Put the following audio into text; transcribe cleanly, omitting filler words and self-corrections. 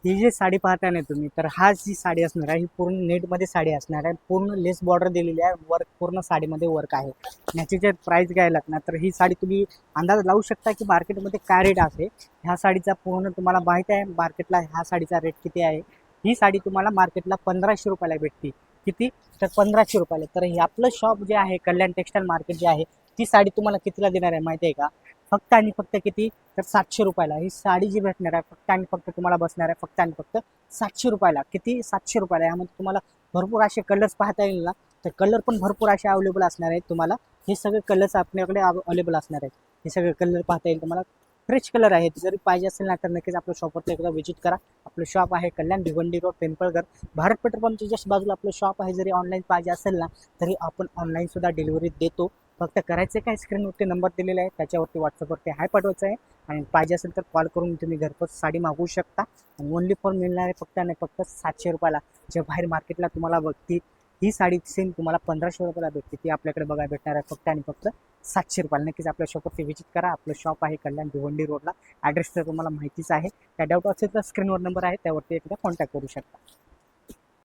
ही जी साडी पाहताय ना तुम्ही, तर हा जी साडी असणार आहे ही पूर्ण नेटमध्ये साडी असणार आहे. पूर्ण लेस बॉर्डर दिलेली आहे, वर्क पूर्ण साडीमध्ये वर्क आहे. याची जर प्राइस घ्यायला ना तर ही साडी तुम्ही अंदाज लावू शकता की मार्केटमध्ये काय रेट आहे. ह्या साडीचा पूर्ण तुम्हाला माहिती आहे मार्केटला ह्या साडीचा रेट किती आहे. ही साडी तुम्हाला मार्केटला 1500 रुपयाला भेटते. किती? तर 1500 रुपयाला. तर हे आपलं शॉप जे आहे कल्याण टेक्सटाईल मार्केट जे आहे, ती साडी तुम्हाला कितीला देणार आहे माहिती आहे का? फक्त आणि फक्त किती? तर 700 रुपयाला ही साडी जी भेटणार आहे फक्त आणि फक्त तुम्हाला बसणार आहे फक्त आणि फक्त 700 रुपयाला. किती? 700 रुपयाला. यामध्ये तुम्हाला भरपूर असे कलर्स पाहता येईल ना, तर कलर पण भरपूर असे अवेलेबल असणार आहेत तुम्हाला. हे सगळे कलर्स आपल्याकडे अवेलेबल असणार आहेत. हे सगळे कलर पाहता येईल तुम्हाला. फ्रेश कलर आहेत. जरी पाहिजे असेल ना तर नक्कीच आपल्या शॉपवरती एकदा व्हिजिट करा. आपलं शॉप आहे कल्याण भिवंडी रोड पिंपळगर, भारत पेट्रोल पंपच्या जस्ट बाजूला आपलं शॉप आहे. जरी ऑनलाईन पाहिजे असेल ना तरी आपण ऑनलाईन सुद्धा डिलिव्हरी देतो. फक्त करायचं काय, स्क्रीनवरती नंबर दिलेला आहे त्याच्यावरती व्हॉट्सअपवरती हाय पाठवायचं आहे आणि पाहिजे असेल तर कॉल करून तुम्ही घरपोच साडी मागवू शकता. आणि ओनली फॉर मिळणार आहे फक्त आणि फक्त 700 रुपयाला. जे बाहेर मार्केटला तुम्हाला बघती ही साडी सेम तुम्हाला 1500 रुपयाला भेटते, ती आपल्याकडे बघायला भेटणार आहे फक्त आणि फक्त 700 रुपयाला. नक्कीच आपल्या शॉपवरती व्हिजिट करा. आपलं शॉप आहे कल्याण भिवंडी रोडला. ॲड्रेस तर तुम्हाला माहितीच आहे. त्या डाऊट असेल तर स्क्रीनवर नंबर आहे त्यावरती एकदा कॉन्टॅक्ट करू शकता.